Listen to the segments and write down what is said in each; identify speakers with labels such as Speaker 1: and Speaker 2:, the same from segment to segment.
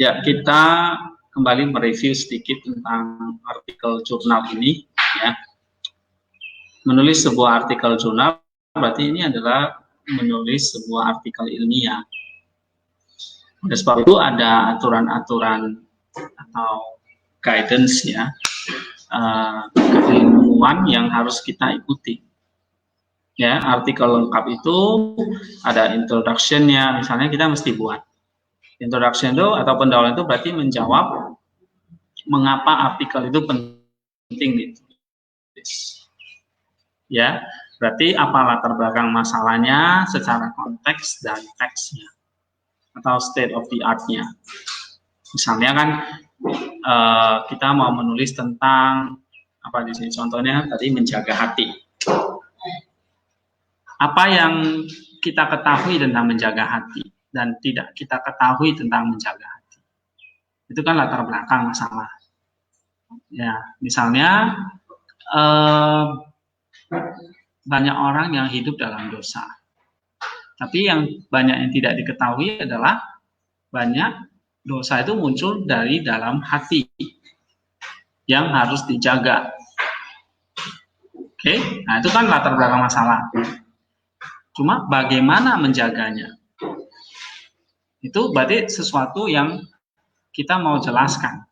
Speaker 1: Ya, kita kembali mereview sedikit tentang artikel jurnal ini. Ya, menulis sebuah artikel jurnal berarti ini adalah menulis sebuah artikel ilmiah. Oleh sebab itu ada aturan-aturan atau guidance ya, keilmuan yang harus kita ikuti. Ya, artikel lengkap itu ada introduction-nya, misalnya kita mesti buat. Introduction itu atau pendahuluan itu berarti menjawab mengapa artikel itu penting ditulis. Ya, berarti apa latar belakang masalahnya secara konteks dan teksnya atau state of the art-nya. Misalnya kan kita mau menulis tentang apa di sini contohnya tadi menjaga hati. Apa yang kita ketahui tentang menjaga hati dan tidak kita ketahui tentang menjaga hati. Itu kan latar belakang masalah. Ya, misalnya banyak orang yang hidup dalam dosa. Tapi yang banyak yang tidak diketahui adalah banyak dosa itu muncul dari dalam hati yang harus dijaga. Oke, nah itu kan latar belakang masalah. Cuma bagaimana menjaganya? Itu berarti sesuatu yang kita mau jelaskan.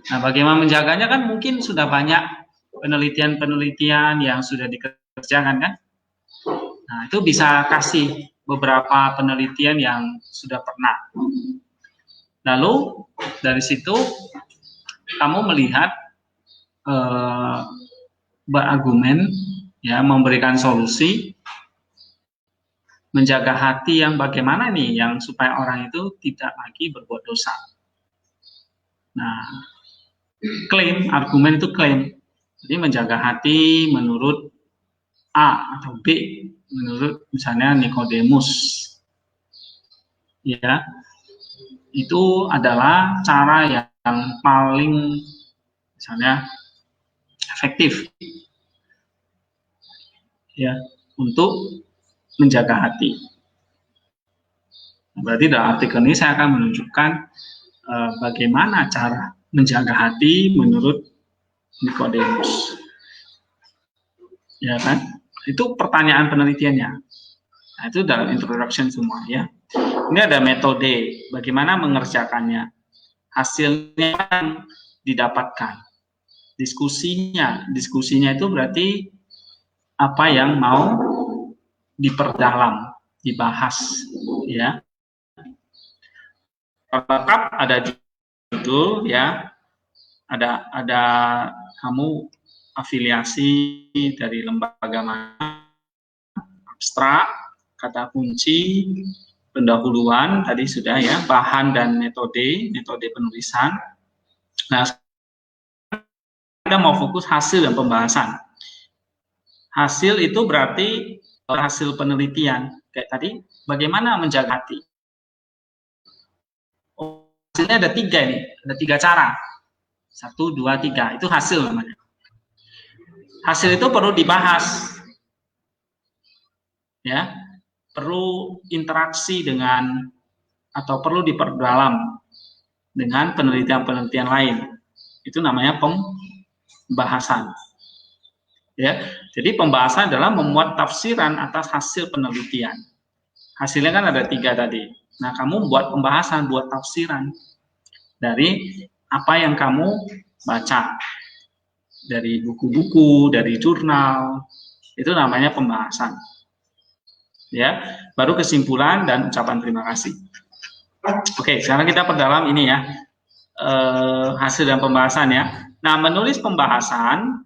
Speaker 1: Nah, bagaimana menjaganya kan mungkin sudah banyak penelitian-penelitian yang sudah dikerjakan kan? Nah, itu bisa kasih beberapa penelitian yang sudah pernah. Lalu dari situ kamu melihat berargumen, ya, memberikan solusi, menjaga hati yang bagaimana nih, yang supaya orang itu tidak lagi berbuat dosa. Nah, klaim, argumen itu klaim. Jadi menjaga hati menurut A atau B, menurut misalnya Nikodemus, ya, itu adalah cara yang paling misalnya efektif, ya, untuk menjaga hati. Berarti dalam artikel ini saya akan menunjukkan bagaimana cara menjaga hati menurut Nikodemus. Ya kan? Itu pertanyaan penelitiannya. Nah, itu dalam introduction semua ya. Ini ada metode bagaimana mengerjakannya. Hasilnya yang didapatkan. Diskusinya itu berarti apa yang mau diperdalam, dibahas ya. Lengkap ada judul ya. Ada kamu afiliasi dari lembaga mana, abstrak, kata kunci, pendahuluan tadi sudah ya, bahan dan metode penulisan. Nah, kita mau fokus hasil dan pembahasan. Hasil itu berarti hasil penelitian kayak tadi, bagaimana menjaga hati. Hasilnya ada 3 ini, ada 3 cara. 1, 2, 3, itu hasil namanya. Hasil itu perlu dibahas, ya, perlu interaksi dengan atau perlu diperdalam dengan penelitian-penelitian lain. Itu namanya pembahasan. Ya, jadi pembahasan adalah memuat tafsiran atas hasil penelitian. Hasilnya kan ada 3 tadi. Nah, kamu buat pembahasan, buat tafsiran dari apa yang kamu baca, dari buku-buku, dari jurnal, itu namanya pembahasan. Ya, baru kesimpulan dan ucapan terima kasih. Oke, sekarang kita perdalam ini ya, hasil dan pembahasan ya. Nah, menulis pembahasan,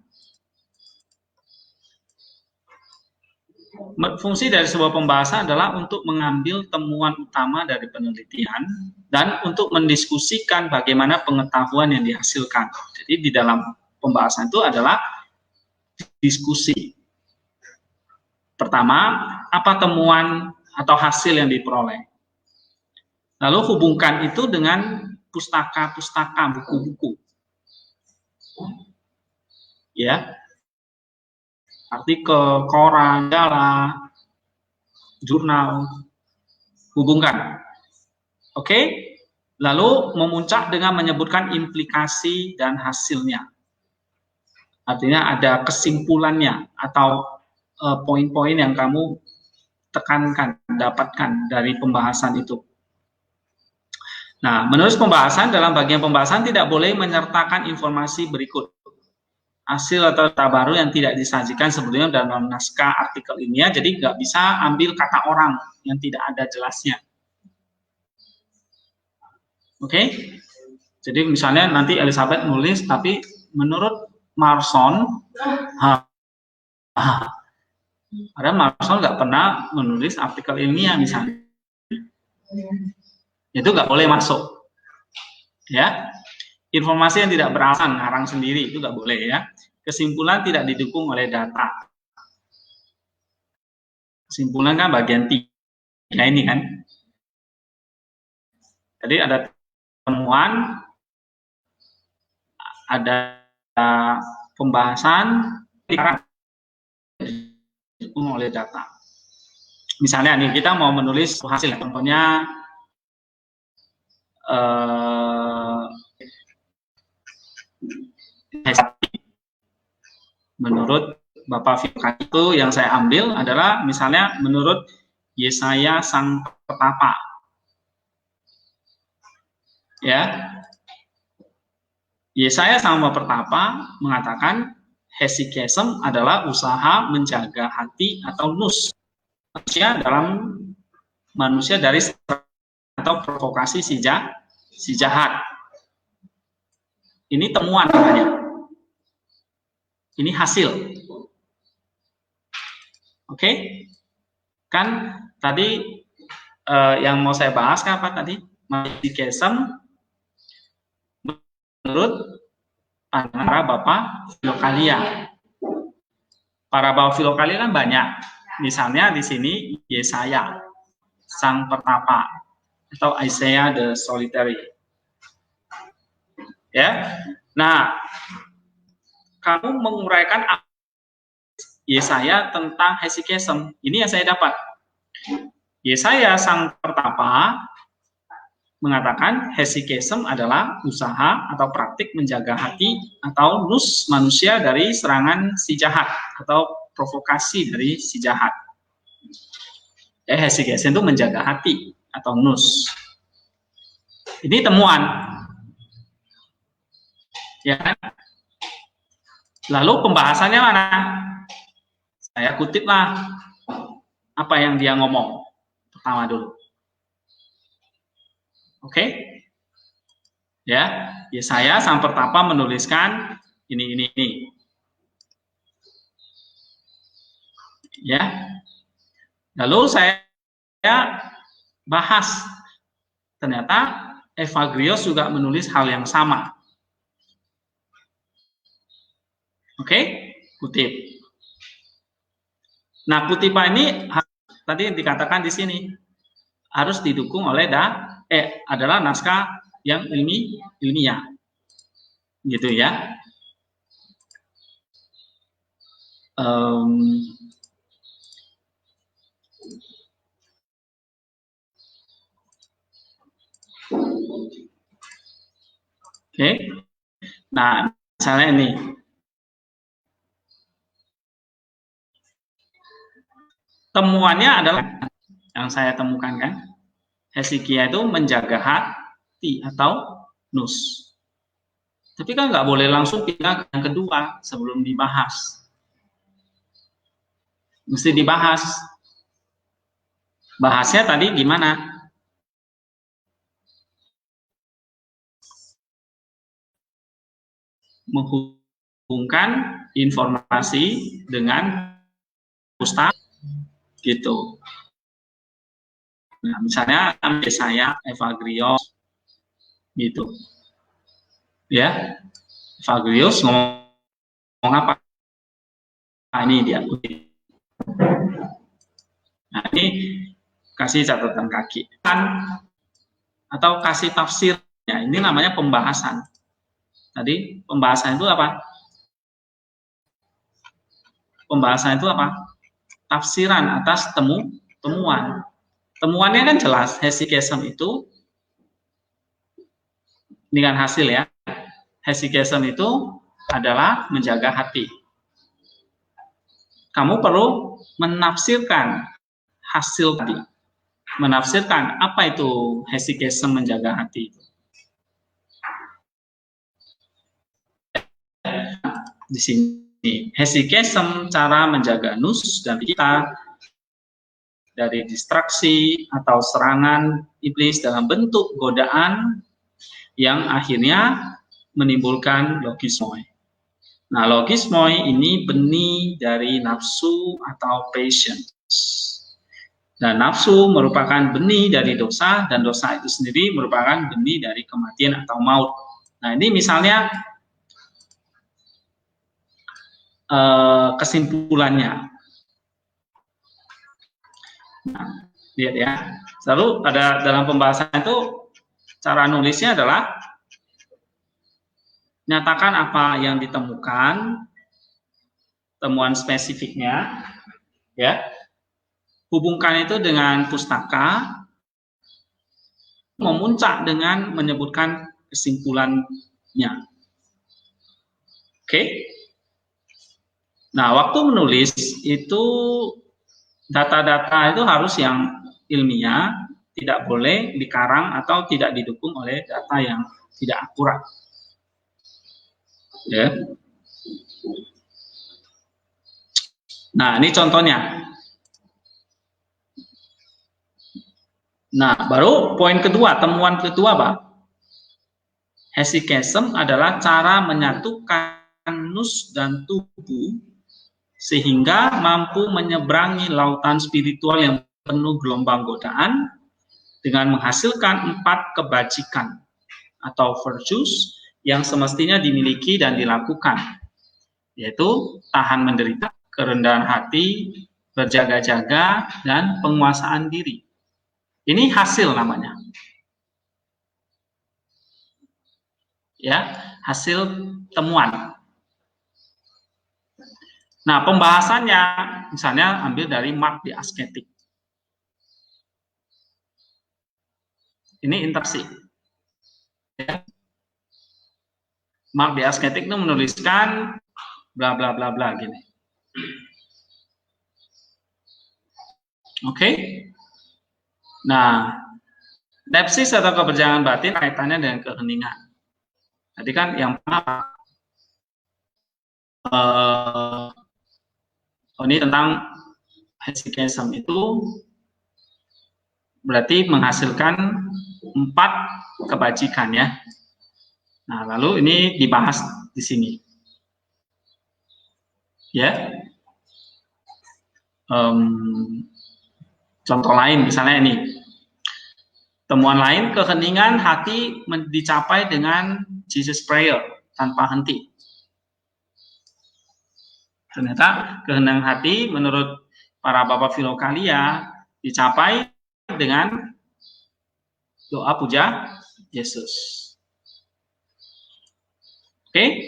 Speaker 1: fungsi dari sebuah pembahasan adalah untuk mengambil temuan utama dari penelitian dan untuk mendiskusikan bagaimana pengetahuan yang dihasilkan. Jadi di dalam pembahasan itu adalah diskusi. Pertama, apa temuan atau hasil yang diperoleh. Lalu hubungkan itu dengan pustaka-pustaka, buku-buku. Ya. Artikel, koran, majalah, jurnal, hubungkan. Oke? Lalu memuncak dengan menyebutkan implikasi dan hasilnya. Artinya ada kesimpulannya atau poin-poin yang kamu tekankan, dapatkan dari pembahasan itu. Nah, menulis pembahasan, dalam bagian pembahasan tidak boleh menyertakan informasi berikut. Hasil atau data baru yang tidak disajikan sebelumnya dalam naskah artikel ilmiah, jadi nggak bisa ambil kata orang yang tidak ada jelasnya. Oke, jadi misalnya nanti Elizabeth nulis, tapi menurut Marson, padahal Marson nggak pernah menulis artikel ilmiah misalnya, itu nggak boleh masuk. Ya, informasi yang tidak beralasan, ngarang sendiri, itu nggak boleh ya. Kesimpulan tidak didukung oleh data. Kesimpulan kan bagian 3 ini kan. Jadi ada temuan, ada pembahasan, didukung oleh data. Misalnya nih kita mau menulis hasil, contohnya menurut Bapak Firman itu yang saya ambil adalah misalnya menurut Yesaya sang petapa. Ya. Yesaya sang petapa mengatakan hesychasm adalah usaha menjaga hati atau nus manusia dari atau provokasi si jahat. Ini temuan namanya. Ini hasil. Oke? Kan tadi yang mau saya bahas kan apa tadi? Hesychasm menurut para Bapak Filokalia. Para Bapak Filokalia kan banyak. Misalnya di sini Yesaya sang petapa atau Isaiah the Solitary. Ya. Nah, kamu menguraikan Yesaya tentang hesychasm. Ini yang saya dapat. Yesaya sang petapa mengatakan hesychasm adalah usaha atau praktik menjaga hati atau nus manusia dari serangan si jahat atau provokasi dari si jahat. Hesychasm itu menjaga hati atau nus. Ini temuan. Ya kan? Lalu pembahasannya mana? Saya kutiplah apa yang dia ngomong pertama dulu. Oke? Ya, Yesaya sang petapa menuliskan ini. Ya. Lalu saya bahas. Ternyata Evagrios juga menulis hal yang sama. Oke? Kutip. Nah, kutipan ini tadi dikatakan di sini harus didukung oleh adalah naskah yang ilmiah. Gitu ya. Oke. Nah, misalnya ini. Temuannya adalah yang saya temukan kan. Hesychia itu menjaga hati atau nus. Tapi kan nggak boleh langsung pindah ke yang kedua sebelum dibahas. Mesti dibahas. Bahasnya tadi gimana? Menghubungkan informasi dengan pustaka gitu. Nah, misalnya saya Evagrios gitu. Ya. Evagrios ngomong apa? Nah, ini dia. Nah, ini kasih catatan kaki. Atau kasih tafsir. Ya, ini namanya pembahasan. Tadi pembahasan itu apa? Pembahasan itu apa? Tafsiran atas temuan. Temuannya kan jelas, hesychasm itu Ini kan hasil ya. Hesychasm itu adalah menjaga hati. Kamu perlu menafsirkan hasil tadi. Menafsirkan apa itu hesychasm menjaga hati itu. Di sini hesychasm cara menjaga nus dan kita dari distraksi atau serangan iblis dalam bentuk godaan yang akhirnya menimbulkan logismoi. Nah, logismoi ini benih dari nafsu atau passions. Dan nafsu merupakan benih dari dosa, dan dosa itu sendiri merupakan benih dari kematian atau maut. Nah, ini misalnya kesimpulannya. Nah, lihat ya. Lalu ada dalam pembahasan itu cara nulisnya adalah nyatakan apa yang ditemukan, temuan spesifiknya, ya. Hubungkan itu dengan pustaka, memuncak dengan menyebutkan kesimpulannya. Oke? Nah, waktu menulis itu data-data itu harus yang ilmiah, tidak boleh dikarang atau tidak didukung oleh data yang tidak akurat. Ya. Nah, ini contohnya. Nah, baru poin kedua, temuan kedua, Pak. Hesychasm adalah cara menyatukan nus dan tubuh sehingga mampu menyeberangi lautan spiritual yang penuh gelombang godaan dengan menghasilkan 4 kebajikan atau virtues yang semestinya dimiliki dan dilakukan, yaitu tahan menderita, kerendahan hati, berjaga-jaga, dan penguasaan diri. Ini hasil namanya. Ya, hasil temuan. Nah, pembahasannya misalnya ambil dari Mark the Ascetic. Ini interaksi. Ya. Mark the Ascetic itu menuliskan bla bla bla bla gini. Oke. Nah, nepsis atau keberjangan batin kaitannya dengan keheningan. Tadi kan yang pertama ini tentang hesychasm itu berarti menghasilkan 4 kebajikan ya. Nah, lalu ini dibahas di sini. Ya. Contoh lain misalnya ini. Temuan lain, keheningan hati dicapai dengan Jesus Prayer tanpa henti. Ternyata keheningan hati menurut para bapak filokalia dicapai dengan doa puja Yesus. Oke?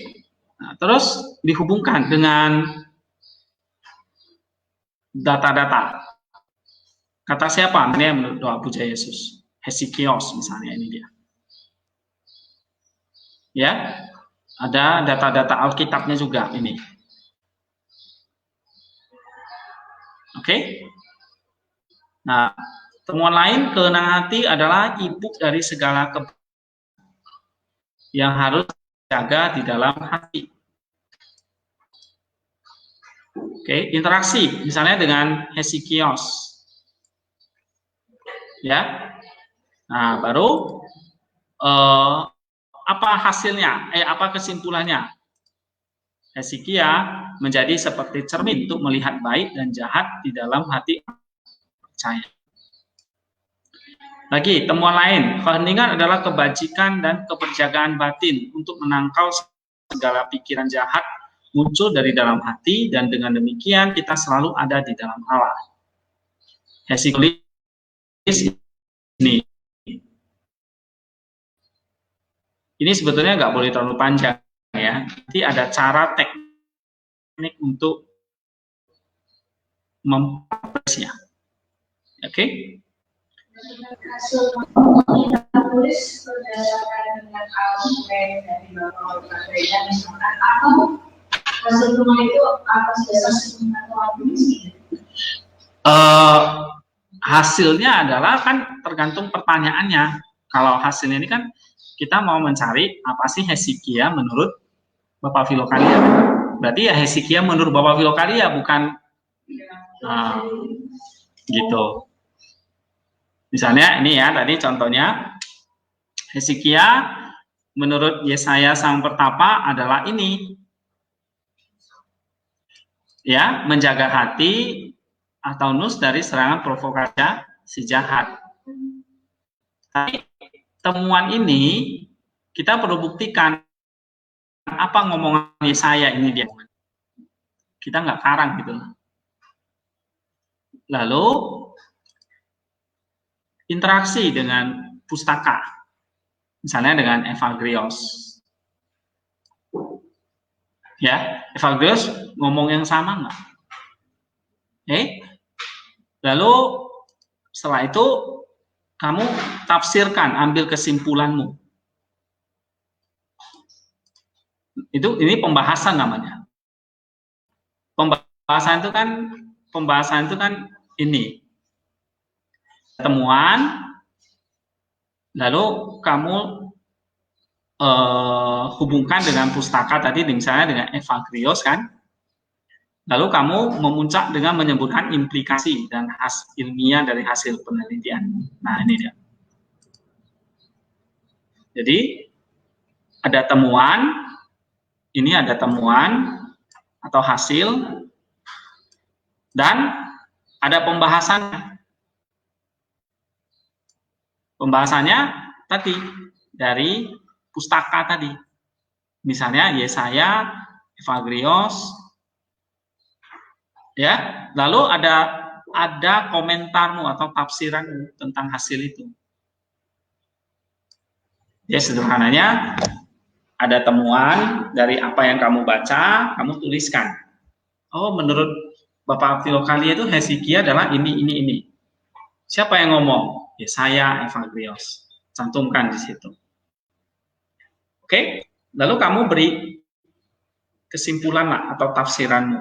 Speaker 1: Nah, terus dihubungkan dengan data-data. Kata siapa? Ini menurut doa puja Yesus. Hesychios misalnya, ini dia. Ya, ada data-data Alkitabnya juga ini. Oke? Nah, temuan lain, kehendak hati adalah ibu dari segala yang harus dijaga di dalam hati. Oke, interaksi misalnya dengan hesychios. Ya. Nah, baru apa hasilnya? Apa kesimpulannya? Hesychia menjadi seperti cermin untuk melihat baik dan jahat di dalam hati percaya. Lagi, temuan lain, keheningan adalah kebajikan dan keperjagaan batin untuk menangkal segala pikiran jahat muncul dari dalam hati, dan dengan demikian kita selalu ada di dalam Allah. Hesychios ini sebetulnya nggak boleh terlalu panjang ya. Nanti ada cara teknik untuk memprosesnya. Oke?
Speaker 2: Hasil kita tulis berdasarkan dengan argumen dari Bapak Ibu misalkan atau hasil rumah itu atas dasar pengetahuan tulis.
Speaker 1: Hasilnya adalah kan tergantung pertanyaannya. Kalau hasilnya ini kan kita mau mencari apa sih Hesychia menurut Bapak Filokalia. Berarti ya Hesychia menurut Bapak Filokalia, bukan gitu. Misalnya ini ya, tadi contohnya Hesychia menurut Yesaya sang pertapa adalah ini. Ya, menjaga hati atau nus dari serangan provokasi si jahat. Tapi temuan ini kita perlu buktikan apa ngomongan Yesaya ini dia. Kita nggak karang gitu. Lalu interaksi dengan pustaka, misalnya dengan Evagrios. Ya, Evagrios ngomong yang sama nggak? Lalu setelah itu kamu tafsirkan, ambil kesimpulanmu. Ini pembahasan namanya. Pembahasan itu kan ini temuan, lalu kamu hubungkan dengan pustaka tadi, misalnya dengan Evagrios kan, lalu kamu memuncak dengan menyebutkan implikasi dan ilmiah dari hasil penelitian. Nah ini dia. Jadi ada temuan, ini ada temuan atau hasil, dan ada pembahasan. Pembahasannya tadi dari pustaka tadi, misalnya Yesaya, Evagrios, ya. Lalu ada komentarmu atau tafsiran tentang hasil itu. Ya sederhananya ada temuan dari apa yang kamu baca, kamu tuliskan. Oh, menurut Bapak Filokalia itu Hesychia adalah ini. Siapa yang ngomong? Yesaya, Evagrios. Cantumkan di situ. Oke, lalu kamu beri kesimpulan lah atau tafsiranmu.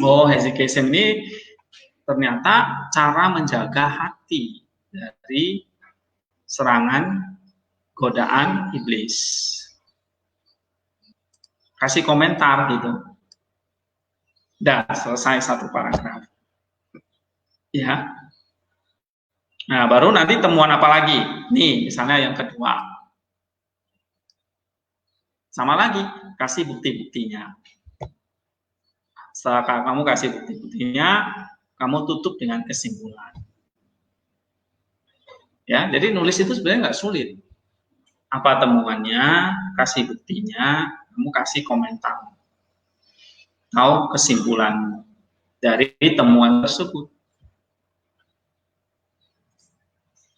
Speaker 1: Oh, Hesychia ini ternyata cara menjaga hati dari serangan godaan iblis. Kasih komentar gitu. Dah selesai satu paragraf. Ya. Nah, baru nanti temuan apa lagi? Nih, misalnya yang kedua. Sama lagi, kasih bukti-buktinya. Setelah kamu kasih bukti-buktinya, kamu tutup dengan kesimpulan. Ya, jadi nulis itu sebenarnya nggak sulit. Apa temuannya, kasih buktinya, kamu kasih komentar atau kesimpulan dari temuan tersebut.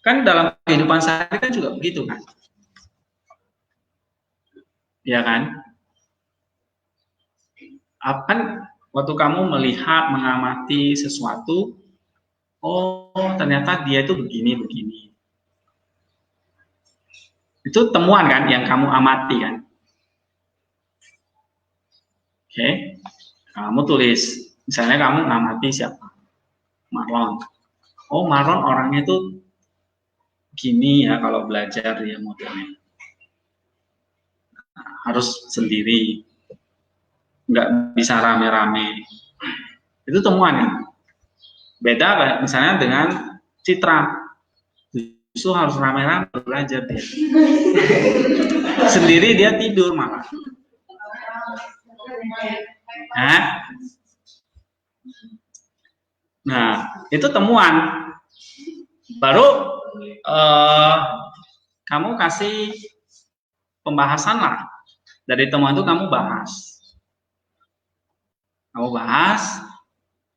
Speaker 1: Kan dalam kehidupan sehari kan juga begitu kan? Ya kan? Kan waktu kamu melihat, mengamati sesuatu, oh ternyata dia itu begini. Itu temuan kan yang kamu amati kan? Oke, kamu tulis. Misalnya kamu ngamati siapa? Marlon. Oh Marlon orangnya tuh gini ya kalau belajar dia modelnya. Harus sendiri, nggak bisa rame-rame. Itu temuan ya. Beda misalnya dengan Citra, justru harus rame-rame belajar dia. Sendiri dia tidur malah. Nah itu temuan. Baru kamu kasih pembahasan lah. Dari temuan itu kamu bahas.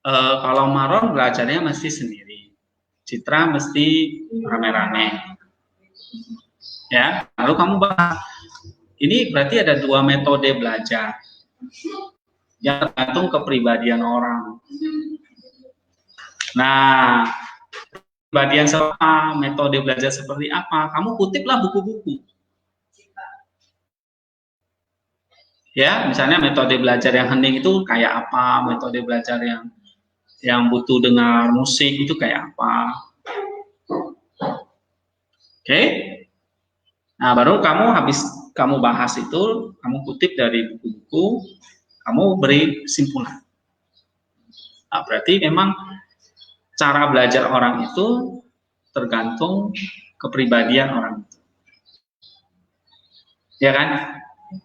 Speaker 1: Kalau Maron belajarnya mesti sendiri, Citra mesti rame-rame. Ya, lalu kamu bahas. Ini berarti ada dua metode belajar yang tergantung kepribadian orang. Nah, kepribadian apa, metode belajar seperti apa, kamu kutiplah buku-buku. Ya, misalnya metode belajar yang hening itu kayak apa, metode belajar yang butuh dengar musik itu kayak apa. Oke? Nah, baru habis kamu bahas itu, kamu kutip dari buku-buku, kamu beri kesimpulan. Nah, berarti memang cara belajar orang itu tergantung kepribadian orang itu. Ya kan?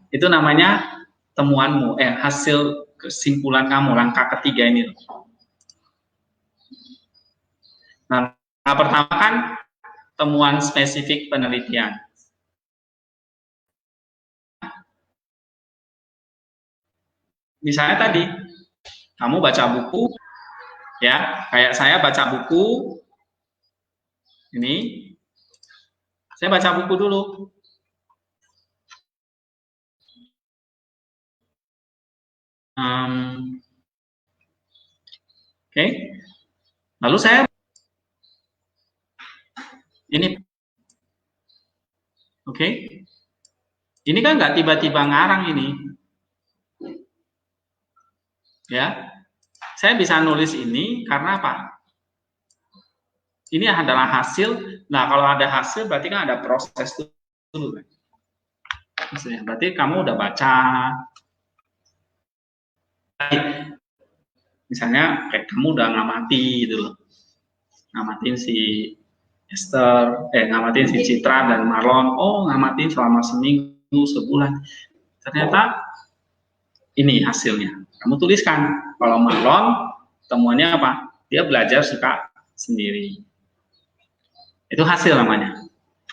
Speaker 1: Itu namanya temuanmu, hasil kesimpulan kamu, langkah ketiga ini. Nah, pertama kan temuan spesifik penelitian. Misalnya tadi, kamu baca buku, ya, kayak saya baca buku, ini, saya baca buku dulu. Oke. Lalu saya, ini, oke. Ini kan nggak tiba-tiba ngarang ini. Ya, saya bisa nulis ini karena apa? Ini adalah hasil. Nah, kalau ada hasil berarti kan ada proses dulu. Maksudnya, berarti kamu udah baca. Misalnya kayak kamu udah ngamati gitu loh. Ngamatin si Esther, ngamatin si Citra dan Marlon. Oh, ngamatin selama seminggu, sebulan. Ternyata ini hasilnya. Kamu tuliskan. Kalau Marlon, temuannya apa? Dia belajar suka sendiri. Itu hasil namanya.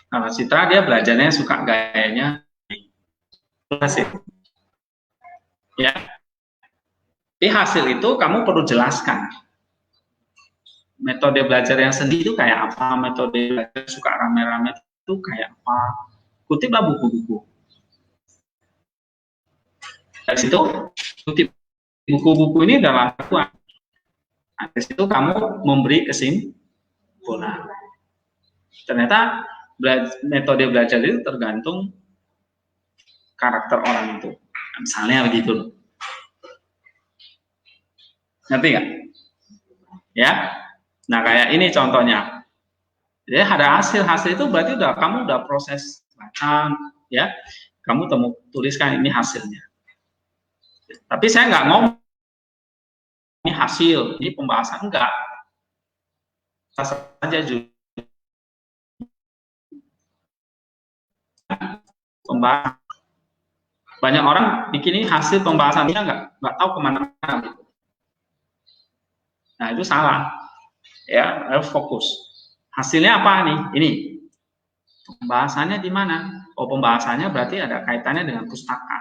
Speaker 1: Kalau Citra dia belajarnya suka gayanya. Itu hasil. Ya. Di hasil itu kamu perlu jelaskan. Metode belajar yang sendiri itu kayak apa? Metode belajar suka rame-rame itu kayak apa? Kutiplah buku-buku. Dari situ kutip buku-buku ini dalam lakukan. Nah, dari situ kamu memberi kesimpulan. Ternyata metode belajar itu tergantung karakter orang itu. Misalnya begitu loh. Ngerti nggak? Ya. Nah, kayak ini contohnya. Jadi ada hasil itu berarti kamu udah proses baca, ya. Kamu tuliskan ini hasilnya. Tapi saya nggak ngomong ini hasil, ini pembahasan enggak. Saja juga pembahasan. Banyak orang bikin ini hasil pembahasannya nggak tahu kemana. Nah, itu salah. Ya, harus fokus. Hasilnya apa nih? Ini. Pembahasannya di mana? Oh, pembahasannya berarti ada kaitannya dengan pustaka.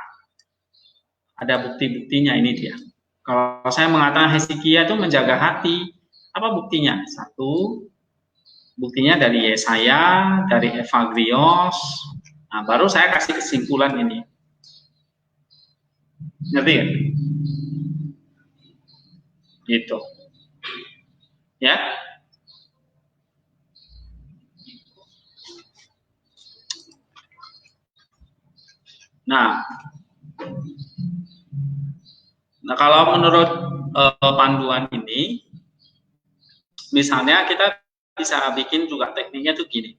Speaker 1: Ada bukti-buktinya, ini dia. Kalau saya mengatakan Hezekia itu menjaga hati, apa buktinya? Satu, buktinya dari Yesaya, dari Evagrios. Nah, baru saya kasih kesimpulan ini. Ngerti ya? Gitu. Ya. Nah, kalau menurut panduan ini, misalnya kita bisa bikin juga tekniknya tuh gini.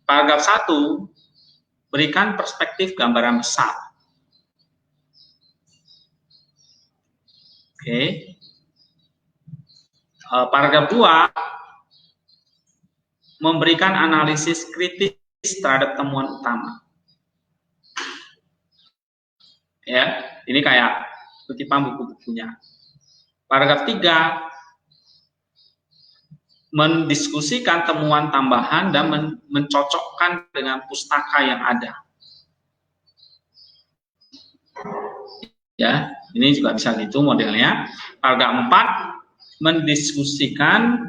Speaker 1: Paragraf 1, berikan perspektif gambaran besar. Oke. Paragraf 2, memberikan analisis kritis terhadap temuan utama. Ya, ini kayak kutipan buku-bukunya. Paragraf 3, mendiskusikan temuan tambahan dan mencocokkan dengan pustaka yang ada. Ya, ini juga bisa gitu modelnya. Paragraf 4, mendiskusikan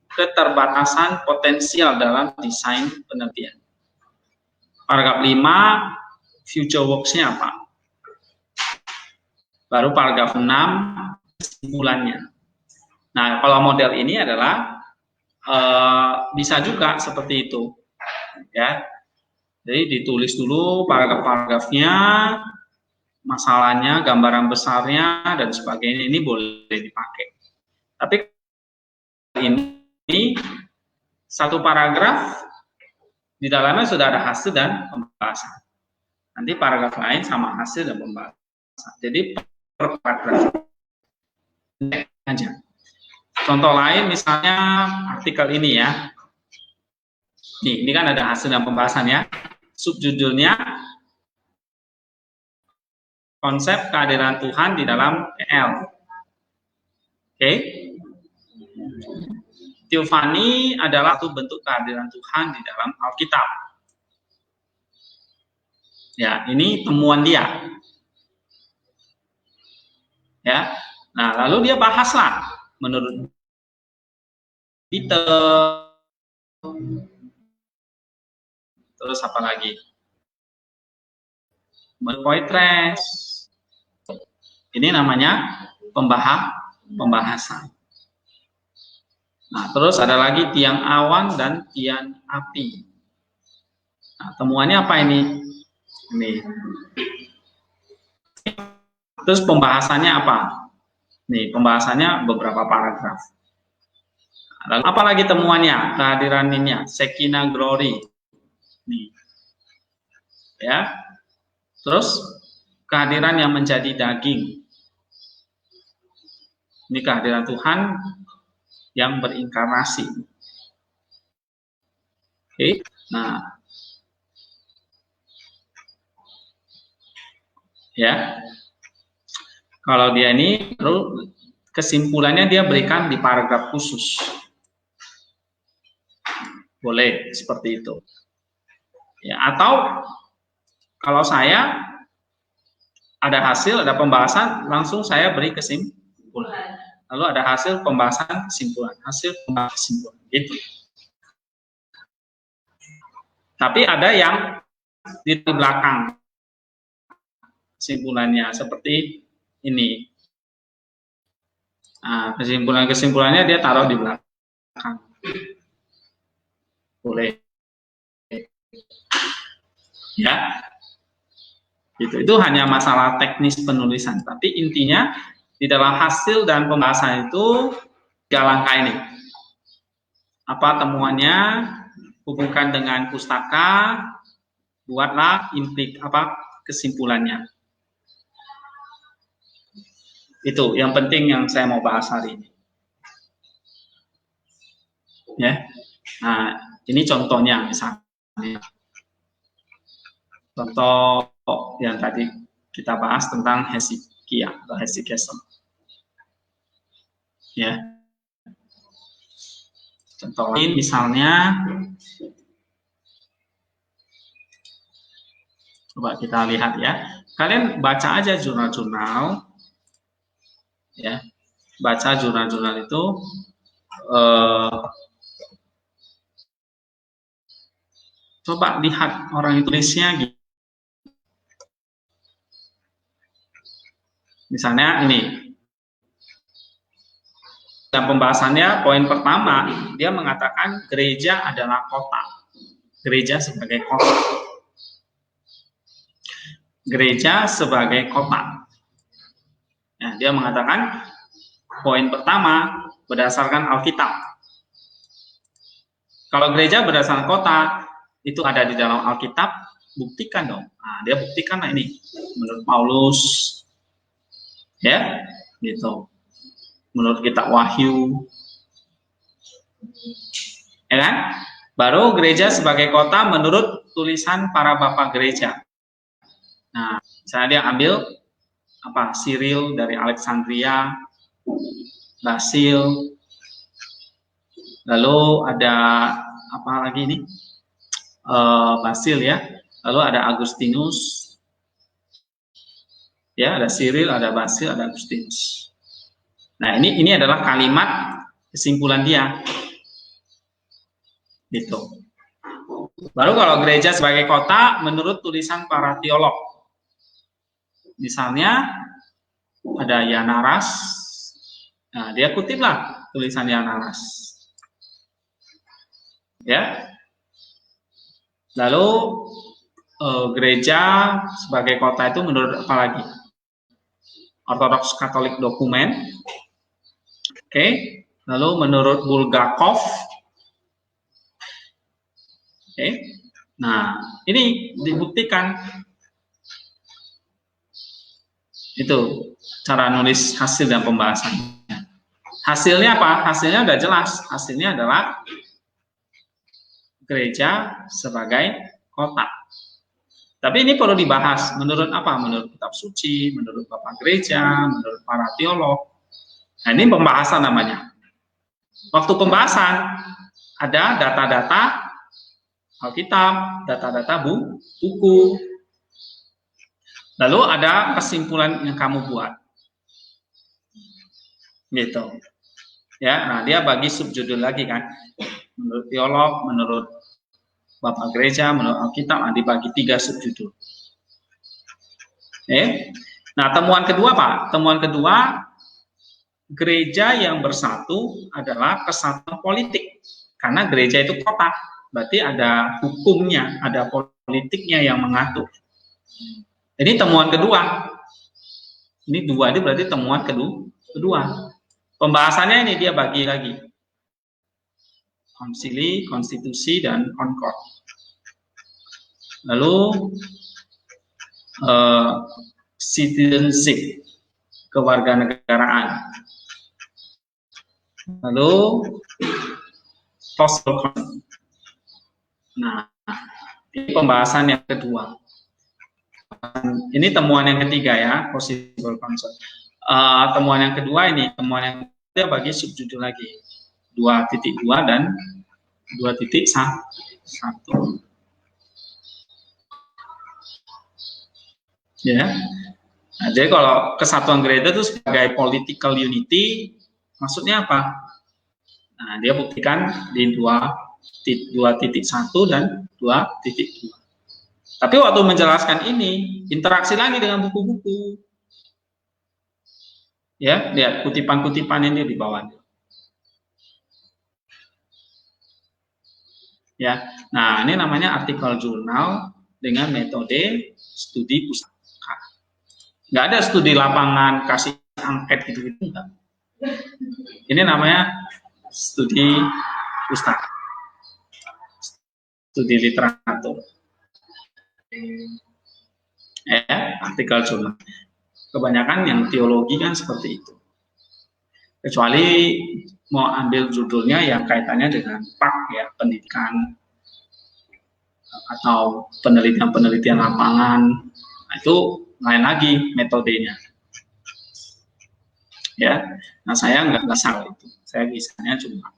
Speaker 1: keterbatasan potensial dalam desain penelitian. Paragraf 5, future works-nya apa? Baru paragraf 6, kesimpulannya. Nah, kalau model ini adalah bisa juga seperti itu, ya. Jadi ditulis dulu paragraf-paragrafnya, masalahnya, gambaran besarnya dan sebagainya, ini boleh dipakai. Tapi ini satu paragraf di dalamnya sudah ada hasil dan pembahasan. Nanti paragraf lain sama hasil dan pembahasan. Jadi per paragraf aja. Contoh lain misalnya artikel ini ya. Nih, ini kan ada hasil dan pembahasan ya. Subjudulnya konsep kehadiran Tuhan di dalam PL. Oke. Teofani adalah satu bentuk kehadiran Tuhan di dalam Alkitab. Ya, ini temuan dia. Ya. Nah, lalu dia bahaslah menurut Peter, terus apa lagi? Menurut Poitres. Ini namanya pembahasan. Nah, terus ada lagi tiang awan dan tiang api. Nah, temuannya apa ini? Ini. Terus pembahasannya apa? Nih, pembahasannya beberapa paragraf. Lalu apa lagi temuannya? Kehadiran ininya, Shekinah Glory. Nih. Ya. Terus kehadiran yang menjadi daging. Ini kehadiran Tuhan yang berinkarnasi. Oke. Nah, ya. Kalau dia ini, kesimpulannya dia berikan di paragraf khusus. Boleh seperti itu. Ya, atau kalau saya ada hasil, ada pembahasan, langsung saya beri kesimpulan. Lalu ada hasil pembahasan kesimpulan, hasil pembahasan kesimpulan, gitu. Tapi ada yang di belakang kesimpulannya seperti ini. Nah, kesimpulannya dia taruh di belakang. Boleh. Ya. Itu hanya masalah teknis penulisan, tapi intinya di dalam hasil dan pembahasan itu 3 langkah ini. Apa temuannya? Hubungkan dengan pustaka, buatlah kesimpulannya. Itu yang penting yang saya mau bahas hari ini. Ya. Nah, ini contohnya misalnya. Contoh yang tadi kita bahas tentang Hezekiah atau Hezekiah. Ya. Contoh lain misalnya, coba kita lihat ya. Kalian baca aja jurnal-jurnal, ya. Baca jurnal-jurnal itu. Coba lihat orang itu tulisnya gitu. Misalnya ini. Dan pembahasannya poin pertama, dia mengatakan gereja adalah kota. Gereja sebagai kota. Gereja sebagai kota. Ya, dia mengatakan poin pertama berdasarkan Alkitab. Kalau gereja berdasarkan kota itu ada di dalam Alkitab, buktikan dong. Nah, dia buktikan ini menurut Paulus, ya, gitu. Menurut kitab Wahyu, ya kan? Baru gereja sebagai kota menurut tulisan para bapak gereja. Nah, misalnya dia ambil Cyril dari Alexandria, Basil, lalu ada apa lagi ini? Basil ya, lalu ada Agustinus, ya, ada Cyril, ada Basil, ada Agustinus. Nah, ini adalah kalimat kesimpulan dia. Gitu. Baru kalau gereja sebagai kota menurut tulisan para teolog. Misalnya ada Yanaras. Nah, dia kutiplah tulisan Yanaras. Ya. Lalu gereja sebagai kota itu menurut apa lagi? Ortodoks Katolik dokumen. Oke. Lalu menurut Bulgakov. Oke. Nah, ini dibuktikan. Itu cara nulis hasil dan pembahasannya. Hasilnya apa? Hasilnya udah jelas. Hasilnya adalah gereja sebagai kota. Tapi ini perlu dibahas. Menurut apa? Menurut kitab suci, menurut Bapak Gereja, menurut para teolog. Nah, ini pembahasan namanya. Waktu pembahasan, ada data-data Alkitab, data-data buku. Lalu ada kesimpulan yang kamu buat. Gitu. Ya, nah dia bagi subjudul lagi kan. Menurut teolog, menurut Bapak Gereja, menurut Alkitab, nah dibagi 3 subjudul. Nah, temuan kedua Pak, temuan kedua, gereja yang bersatu adalah kesatuan politik. Karena gereja itu kota, berarti ada hukumnya, ada politiknya yang mengatur. Ini temuan kedua. Ini 2, ini berarti temuan kedua. Pembahasannya ini dia bagi lagi. Konsili, konstitusi, dan konkord. Lalu citizenship, kewarganegaraan. Lalu social control. Nah, ini pembahasan yang kedua. Ini temuan yang ketiga ya, possible consent. Temuan yang kedua ini, temuan yang ketiga bagi subjudul lagi. 2.2 dan 2.1. Ya. Nah, jadi kalau kesatuan gereja itu sebagai political unity, maksudnya apa? Nah, dia buktikan di 2.1 dan 2.2. Tapi waktu menjelaskan ini, interaksi lagi dengan buku-buku. Ya, lihat kutipan-kutipan ini di bawahnya. Ya, nah ini namanya artikel jurnal dengan metode studi pustaka. Nggak ada studi lapangan, kasih angket gitu-gitu. Ini namanya studi pustaka, studi literatur. Ya, artikel jurnal. Kebanyakan yang teologi kan seperti itu. Kecuali mau ambil judulnya yang kaitannya dengan PAK ya, pendidikan atau penelitian-penelitian lapangan. Nah, itu lain lagi metodenya. Ya, nah saya nggak salah itu. Saya bisanya cuma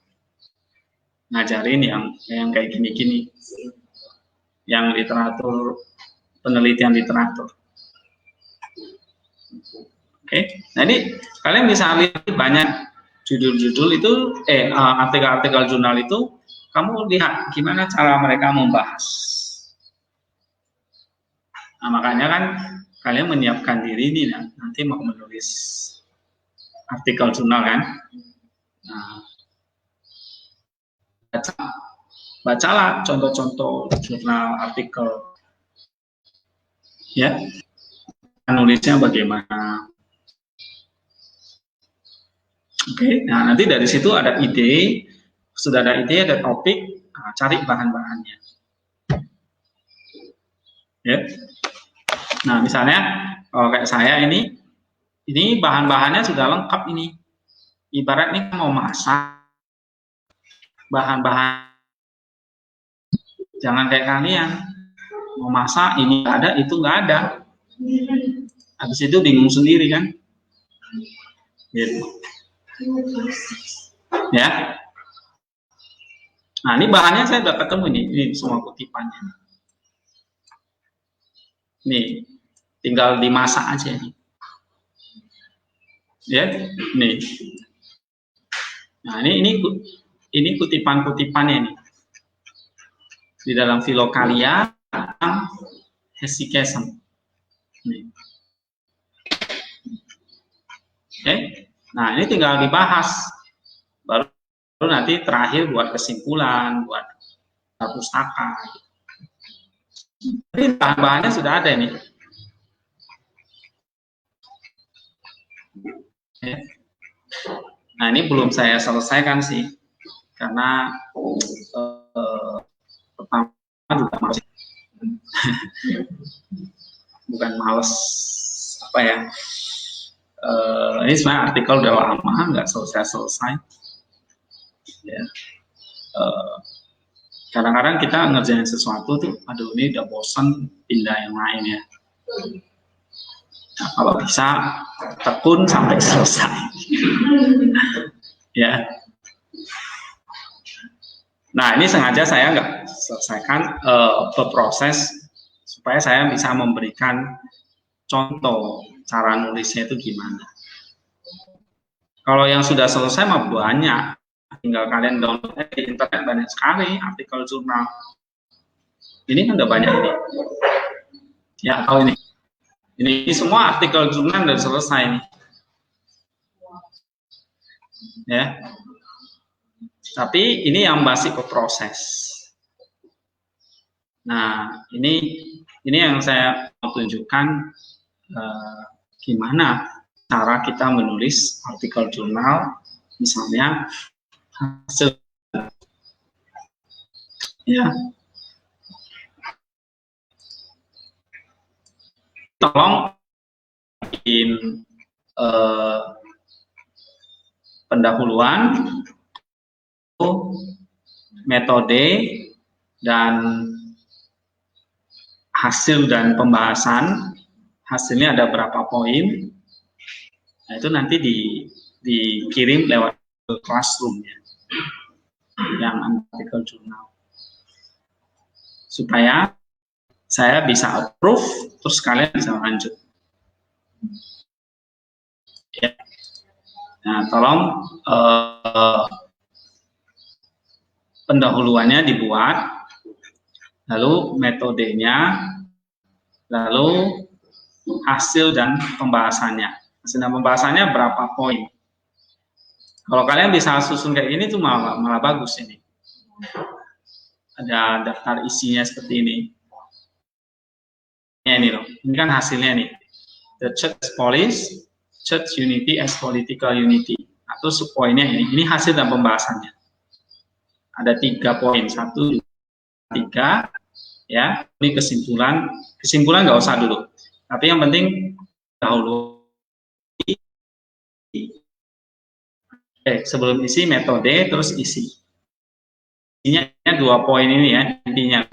Speaker 1: ngajarin yang kayak gini-gini, yang literatur, penelitian literatur. Oke, nah ini kalian bisa lihat banyak judul-judul itu, artikel-artikel jurnal itu, kamu lihat gimana cara mereka membahas. Nah, makanya kan kalian menyiapkan diri ini nanti mau menulis artikel jurnal kan. Nah, bacalah contoh-contoh jurnal artikel. Ya, nulisnya bagaimana. Oke, nah nanti dari situ ada ide, sudah ada ide, ada topik, nah, cari bahan-bahannya. Ya. Nah, misalnya kalau kayak saya ini bahan-bahannya sudah lengkap ini. Ibarat ini mau masak, bahan-bahan jangan kayak kalian mau masak ini nggak ada, itu nggak ada. Habis itu bingung sendiri kan. Gitu. Ya. Nah, ini bahannya saya udah ketemu nih, ini semua kutipannya. Nih, tinggal dimasak aja nih. Ya, nih. Nah, ini kutipan-kutipannya nih. Di dalam Filokalia, Hesychasm. Nih. Oke. Nah, ini tinggal dibahas. Baru nanti terakhir buat kesimpulan, buat pustaka. Tapi bahan-bahannya sudah ada ini. Nah, ini belum saya selesaikan sih, karena pertama juga masih bukan males apa ya. Ini sebenarnya artikel udah lama, nggak selesai. Ya. Kadang-kadang kita ngerjain sesuatu tuh, aduh ini udah bosan, pindah yang lain ya. Nah, kalau bisa tekun sampai selesai. Ya. Nah, ini sengaja saya nggak selesaikan berproses supaya saya bisa memberikan contoh cara nulisnya itu gimana. Kalau yang sudah selesai mah banyak, tinggal kalian download di internet, banyak sekali artikel jurnal. Ini kan udah banyak ini. Ya, kalau ini semua artikel jurnal udah selesai nih. Ya. Tapi ini yang masih berproses. Nah, ini yang saya mau tunjukkan gimana cara kita menulis artikel jurnal, misalnya hasil. Ya. Tolong bikin pendahuluan, metode, dan hasil dan pembahasan. Hasilnya ada berapa poin. Nah, itu nanti dikirim lewat Classroom ya, yang artikel jurnal, supaya saya bisa approve, terus kalian bisa lanjut. Ya. Nah, tolong pendahuluannya dibuat, lalu metodenya, lalu hasil dan pembahasannya. Hasil dan pembahasannya berapa poin. Kalau kalian bisa susun kayak ini tuh malah bagus ini. Ada daftar isinya seperti ini. Ya, ini loh. Ini kan hasilnya nih. The Church Police, Church Unity as Political Unity. Atau subpoinnya ini. Ini hasil dan pembahasannya. Ada 3 poin. 1, 2, 3. Ya, ini kesimpulan. Kesimpulan nggak usah dulu. Tapi yang penting dahulu. Sebelum isi metode, terus isi. Isinya 2 poin ini ya, intinya.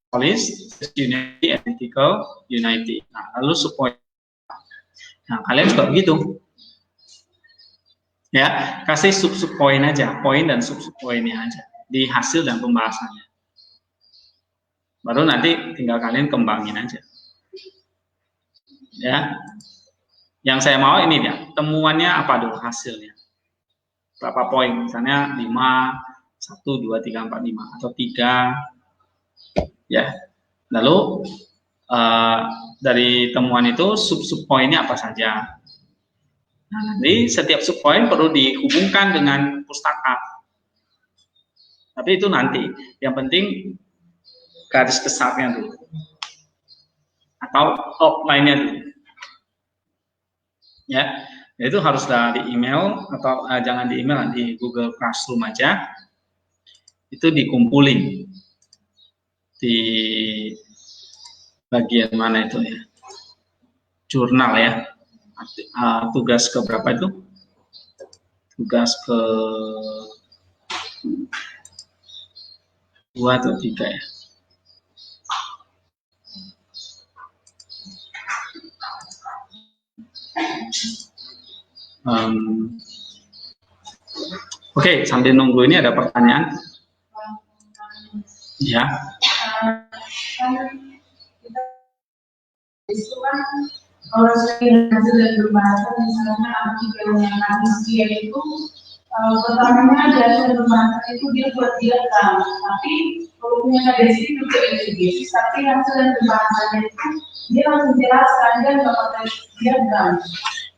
Speaker 1: Police, Unity, Ethical, Unity. Nah, lalu subpoin. Nah, kalian juga begitu. Ya, kasih sub-poin aja, poin dan sub-poinnya aja di hasil dan pembahasannya. Baru nanti tinggal kalian kembangin aja. Ya. Yang saya mau ini ya, temuannya apa dulu hasilnya. Berapa poin? Misalnya 5, 1, 2, 3, 4, 5 atau 3. Ya. Lalu dari temuan itu sub-poinnya apa saja. Nah, nanti setiap subpoin perlu dihubungkan dengan pustaka. Tapi itu nanti. Yang penting garis besarnya dulu. Atau outline-nya dulu. Ya, itu harus di email atau jangan di email, di Google Classroom aja. Itu dikumpulin di bagian mana itu ya? Jurnal ya. Tugas ke berapa itu? Tugas ke 2 atau 3 ya? Oke, sambil nunggu ini ada pertanyaan? Ya.
Speaker 2: Kalau sering hasil dan pembahasan, misalnya artikel yang habis dia itu pertamanya dari pembahasan itu dia buat diagram, tapi volumenya dari sini juga exegesis, tapi hasil dan pembahasannya itu dia langsung jelaskan dan nggak pakai diagram.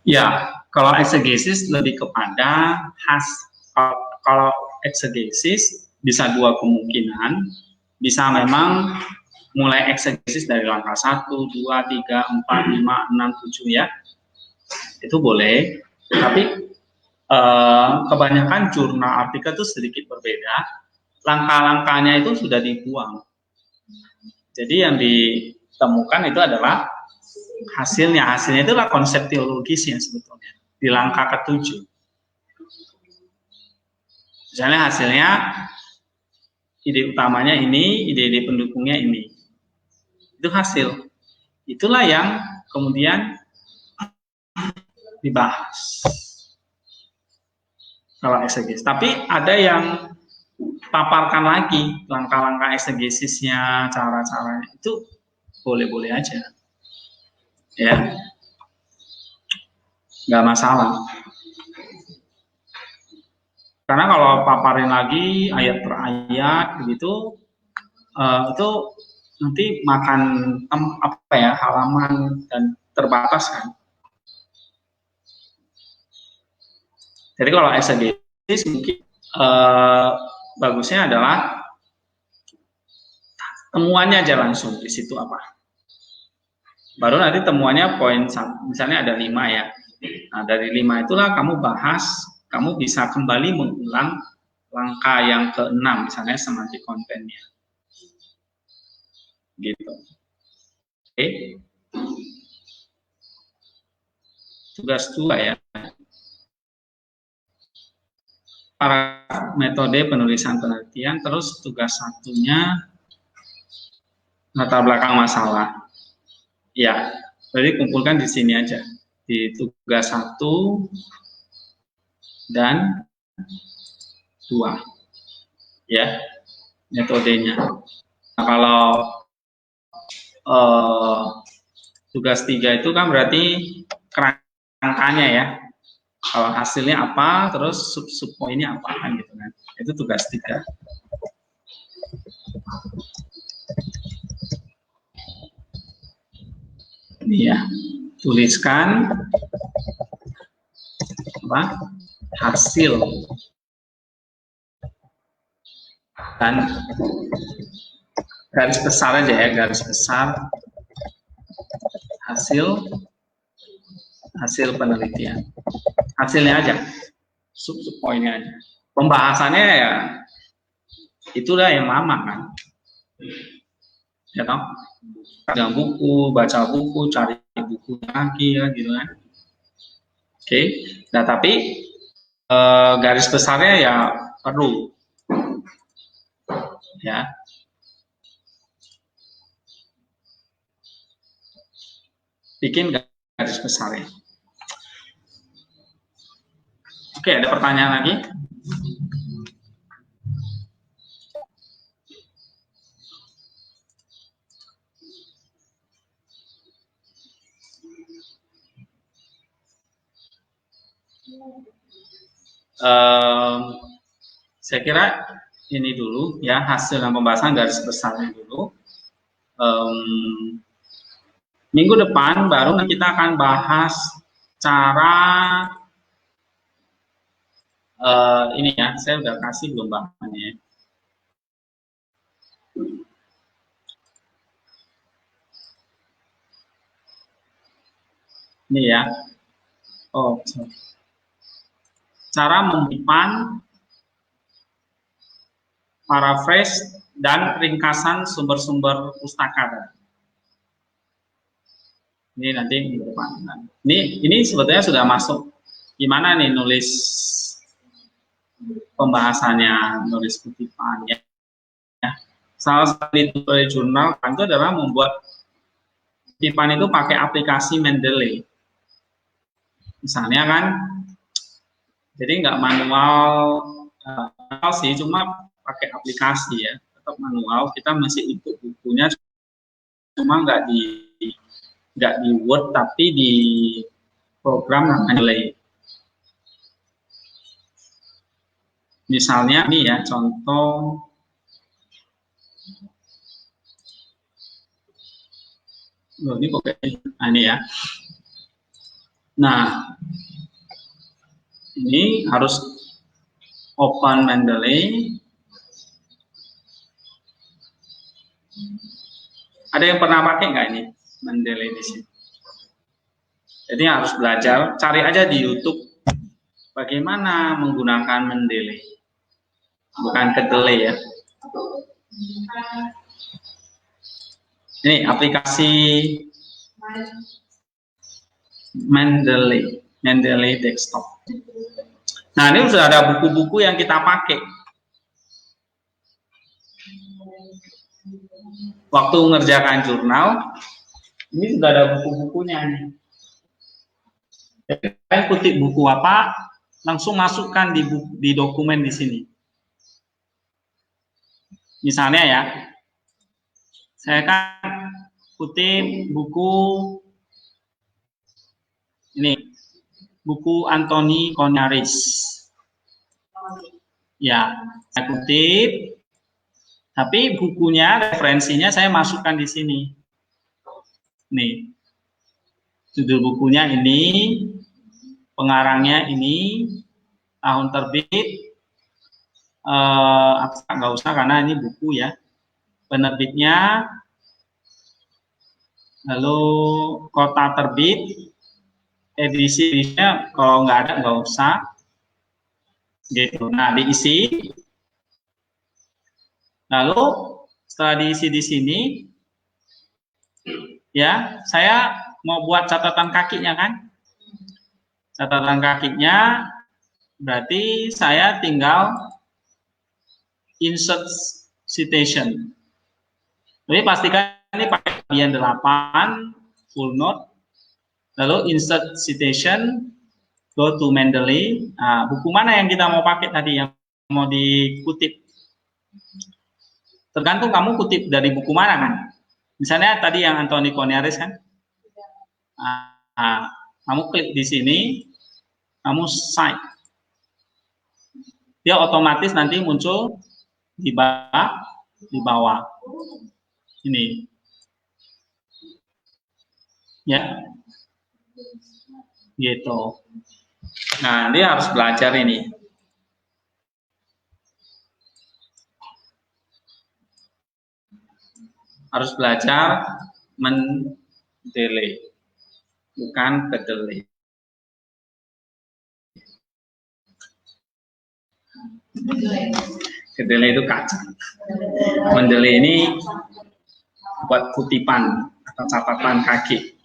Speaker 1: Ya, kalau exegesis lebih kepada kalau eksegesis bisa dua kemungkinan, bisa memang mulai eksegesis dari langkah 1, 2, 3, 4, 5, 6, 7 ya, itu boleh. Tapi kebanyakan jurnal artikel itu sedikit berbeda, langkah-langkahnya itu sudah dibuang. Jadi yang ditemukan itu adalah hasilnya itulah konsep teologisnya sebetulnya di langkah ke-7. Misalnya hasilnya ide utamanya ini, ide-ide pendukungnya ini. Itu hasil. Itulah yang kemudian dibahas kalau eksegesis. Tapi ada yang paparkan lagi langkah-langkah eksegesisnya, cara-caranya, itu boleh-boleh aja. Ya. Nggak masalah. Karena kalau paparin lagi ayat per ayat begitu, itu nanti makan halaman dan terbatas kan. Jadi kalau eksegesis mungkin bagusnya adalah temuannya aja langsung di situ apa. Baru nanti temuannya poin, misalnya ada 5 ya. Nah dari 5 itulah kamu bahas, kamu bisa kembali mengulang langkah yang ke-6 misalnya semantik kontennya. Gitu. Oke. Tugas 2 ya. Para metode penulisan penelitian, terus tugas 1-nya latar belakang masalah. Ya, jadi kumpulkan di sini aja di tugas 1 dan 2 ya metodenya. Nah, kalau tugas 3 itu kan berarti kerangkanya ya. Kalau hasilnya apa, terus sub poinnya apa kan gitu kan. Itu tugas 3. Ini ya, tuliskan apa? Hasil dan garis besar aja ya, garis besar hasil penelitian. Hasilnya aja, sub poinnya aja. Pembahasannya ya itulah yang lama kan. Ya toh? Baca buku, cari buku lagi ya gitu kan. Oke. Nah, tapi garis besarnya ya perlu ya. Bikin garis besarnya. Oke, ada pertanyaan lagi? Saya kira ini dulu ya, hasil dan pembahasan garis besarnya dulu. Minggu depan baru kita akan bahas cara ini ya, saya udah kasih belum bahannya. Ini ya. Oh, sorry. Cara menyimpan, paraphrase, dan ringkasan sumber-sumber pustaka. Ini nanti minggu depan. Ini sebetulnya sudah masuk. Gimana nih nulis pembahasannya, nulis kutipan ya. Salah satu editorial jurnal itu adalah membuat kutipan itu pakai aplikasi Mendeley. Misalnya kan, jadi nggak manual sih, cuma pakai aplikasi ya, tetap manual. Kita masih input bukunya, cuma nggak di Word tapi di program namanya Mendeley. Misalnya ini ya contoh. Ini kok nah, ini ya. Nah, ini harus Open Mendeley. Ada yang pernah pakai nggak ini Mendeley di sini? Jadi harus belajar, cari aja di YouTube bagaimana menggunakan Mendeley. Bukan kedelai ya. Ini aplikasi Mendeley Desktop. Nah, ini sudah ada buku-buku yang kita pakai. Waktu mengerjakan jurnal, ini sudah ada buku-bukunya nih. Saya kutip buku apa, langsung masukkan di dokumen di sini. Misalnya ya, saya kan kutip buku ini, buku Anthony Coniaris. Ya, saya kutip, tapi bukunya, referensinya saya masukkan di sini. Nih, judul bukunya ini, pengarangnya ini, tahun terbit, nggak usah karena ini buku ya, penerbitnya, lalu kota terbit, edisinya kalau nggak ada nggak usah, gitu. Nah, diisi, lalu setelah diisi di sini, ya saya mau buat catatan kakinya kan, catatan kakinya berarti saya tinggal insert citation. Jadi pastikan ini pakai bagian 8 full note, lalu insert citation, go to Mendeley. Nah, buku mana yang kita mau pakai tadi yang mau dikutip? Tergantung kamu kutip dari buku mana kan. Misalnya tadi yang Anthony Coniaris kan. Nah, kamu klik di sini, kamu cite. Dia otomatis nanti muncul di bawah ini ya, gitu. Nah, dia harus belajar ini, harus belajar Mendeley, bukan kedelai. Kedelai itu kacang. Mendeley ini buat kutipan atau catatan kaki.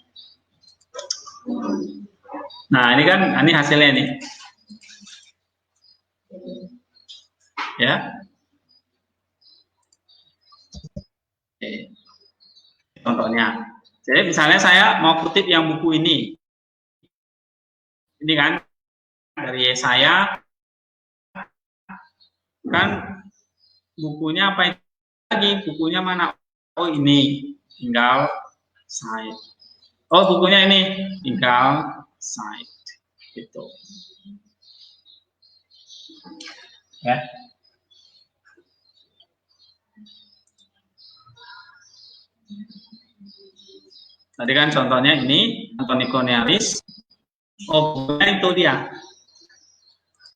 Speaker 1: Nah, ini kan, ini hasilnya nih. Ya. Oke. Contohnya. Jadi misalnya saya mau kutip yang buku ini. Ini kan dari saya kan bukunya apa itu lagi? Bukunya mana? Oh, ini. Tinggal cite. Oh, bukunya ini. Tinggal cite. Gitu. Ya. Tadi kan contohnya ini Anthony Coniaris. Oh, bukunya itu dia.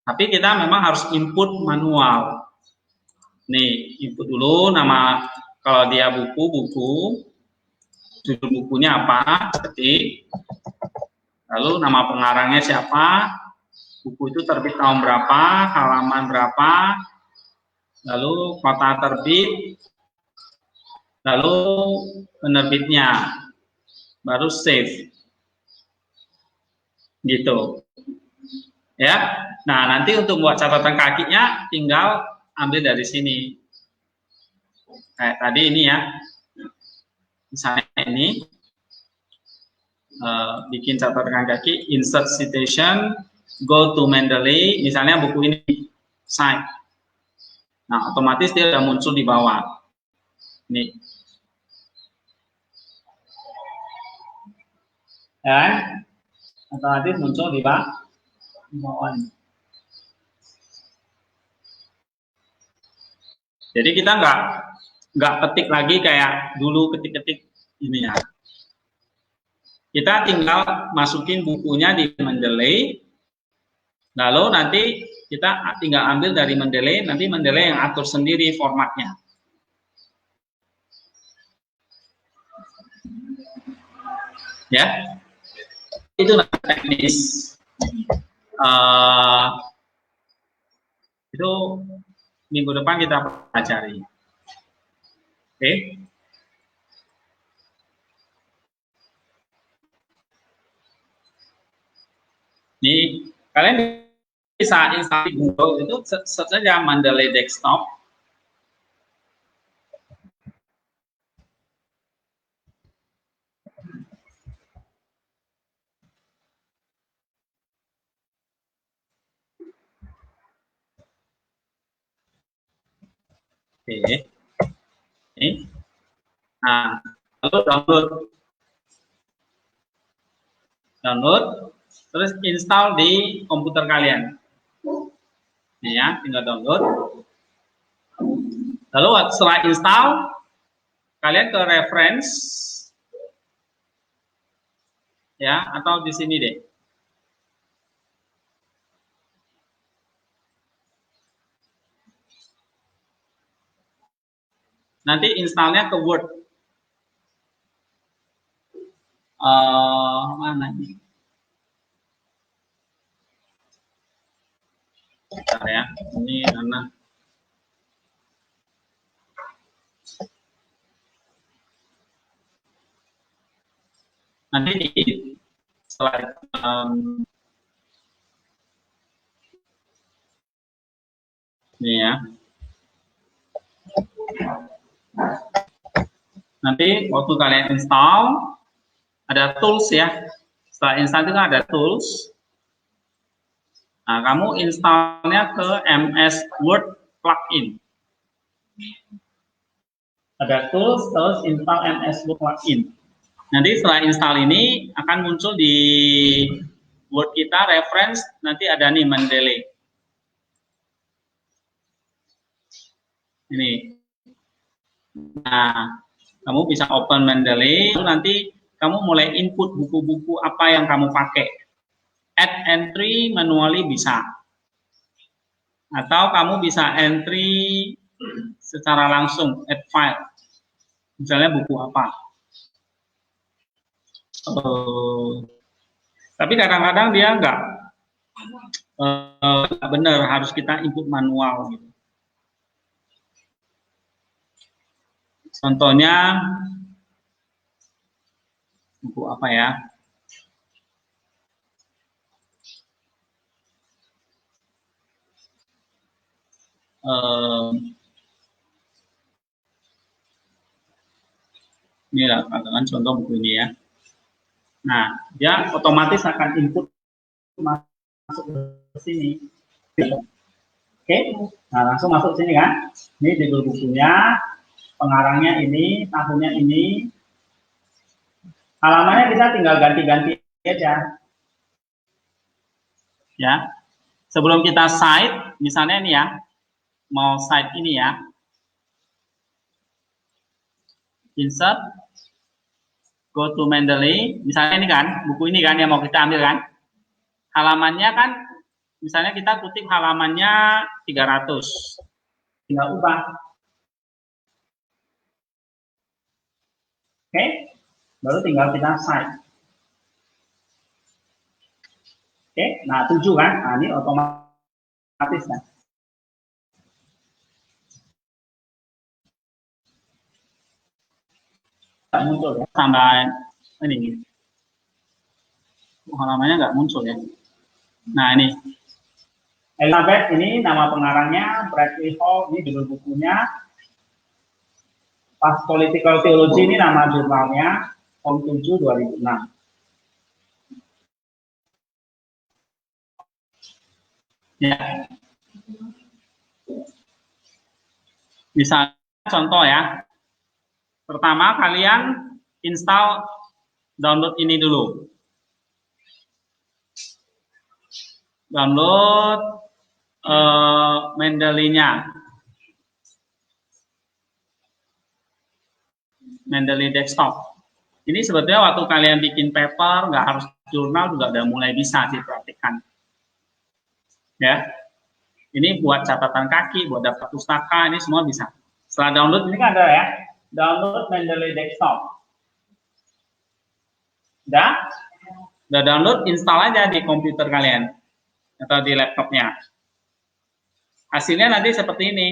Speaker 1: Tapi kita memang harus input manual. Nih, input dulu nama, kalau dia buku, judul bukunya apa, ketik. Lalu nama pengarangnya siapa, buku itu terbit tahun berapa, halaman berapa, lalu kota terbit, lalu penerbitnya, baru save. Gitu. Ya. Nah, nanti untuk buat catatan kakinya tinggal ambil dari sini. Kayak tadi ini ya. Misalnya ini bikin catatan kaki, insert citation, go to Mendeley, misalnya buku ini cite. Nah, otomatis dia sudah muncul di bawah. Nih. Dan otomatis muncul di bawah. Jadi kita nggak ketik lagi kayak dulu ketik-ketik ini ya. Kita tinggal masukin bukunya di Mendeley, lalu nanti kita tinggal ambil dari Mendeley, nanti Mendeley yang atur sendiri formatnya. Ya, itu teknis. Itu minggu depan kita pelajari. Oke. Ini kalian bisa install di Google, itu search saja Mendeley Desktop. Oke. Ini. Nah, lalu download, terus install di komputer kalian. Ini ya, tinggal download. Lalu setelah install, kalian ke reference, ya, atau di sini deh. Nanti installnya ke Word. Mana nih? Bentar ya, ini mana? Nanti di slide ini ya. Nanti waktu kalian install, ada tools ya. Setelah install itu kan ada tools. Nah, kamu installnya ke MS Word plugin. Ada tools, terus install MS Word plugin. Nanti setelah install ini akan muncul di Word kita reference, nanti ada nih Mendeley. Ini. Nah, kamu bisa open Mendeley, lalu nanti kamu mulai input buku-buku apa yang kamu pakai. Add entry manually bisa. Atau kamu bisa entry secara langsung, add file. Misalnya buku apa. Tapi kadang-kadang dia nggak benar, harus kita input manual gitu. Contohnya buku apa ya? Inilah katakan contoh buku ini ya. Nah, dia otomatis akan input masuk ke sini. Oke, nah langsung masuk sini kan. Ini judul bukunya, pengarangnya ini, tahunnya ini. Halamannya kita tinggal ganti-ganti aja. Ya. Sebelum kita cite, misalnya ini ya, mau cite ini ya. Insert, go to Mendeley, misalnya ini kan, buku ini kan yang mau kita ambil kan. Halamannya kan, misalnya kita kutip halamannya 300. Tinggal ubah. Oke, baru tinggal kita cite. Oke, nah 7 kan, nah ini otomatis kan. Nggak muncul ya, tambah ini. Halamannya nggak muncul ya. Nah ini, Elizabeth ini nama pengarangnya, Bradley Hall ini judul bukunya, Past Political Theology ini nama jurnalnya, Form 7 2006. Ya. Misalnya contoh ya. Pertama kalian install download ini dulu. Download Mendeley-nya. Mendeley Desktop. Ini sebetulnya waktu kalian bikin paper, nggak harus jurnal juga udah mulai bisa dipraktikkan. Ya. Ini buat catatan kaki, buat daftar pustaka, ini semua bisa. Setelah download, ini kan ada ya, download Mendeley Desktop. Udah download, install aja di komputer kalian atau di laptopnya. Hasilnya nanti seperti ini.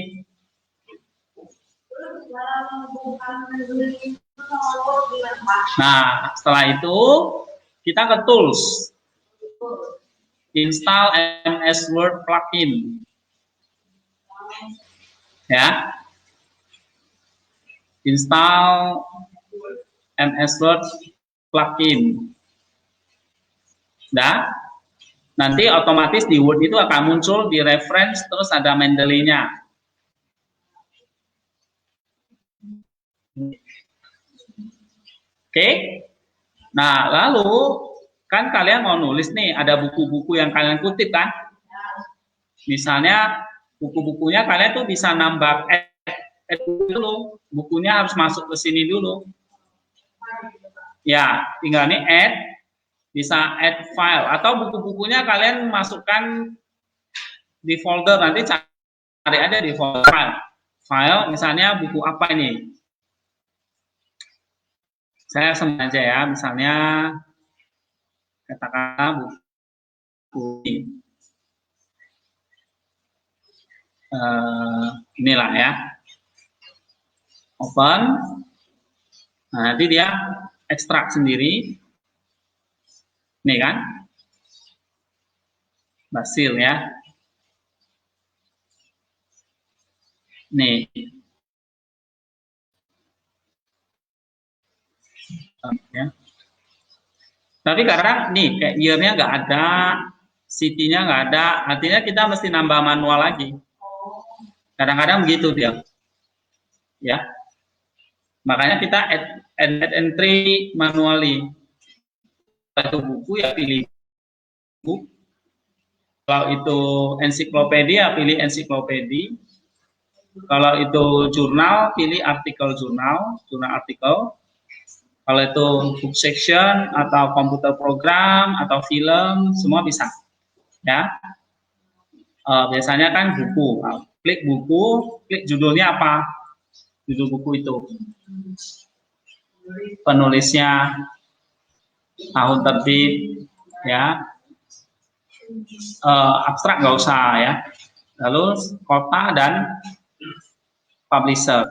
Speaker 1: Nah, setelah itu kita ke tools, install MS Word plugin. Ya, install MS Word plugin. Nah, nanti otomatis di Word itu akan muncul di reference, terus ada Mendeley-nya. Oke. Nah, lalu kan kalian mau nulis nih, ada buku-buku yang kalian kutip kan? Misalnya buku-bukunya kalian tuh bisa nambah add dulu, bukunya harus masuk ke sini dulu. Ya, tinggal nih add, bisa add file, atau buku-bukunya kalian masukkan di folder, nanti cari aja di folder file, misalnya buku apa ini. Saya sebut aja ya, misalnya katakanlah buku ini. Inilah ya, open. Nah, nanti dia ekstrak sendiri, nih kan, Basil ya, nih. Ya. Tapi karena nih kayak year-nya nggak ada, city-nya nggak ada, artinya kita mesti nambah manual lagi. Kadang-kadang begitu dia, ya. Makanya kita add entry manually. Itu buku ya pilih buku. Kalau itu ensiklopedia pilih ensiklopedia. Kalau itu jurnal pilih artikel jurnal artikel. Kalau itu book section atau komputer program atau film, semua bisa. Ya, biasanya kan buku. Nah, klik buku, klik judulnya apa? Judul buku itu. Penulisnya, tahun terbit, ya. Abstrak nggak usah ya. Lalu kota dan publisher.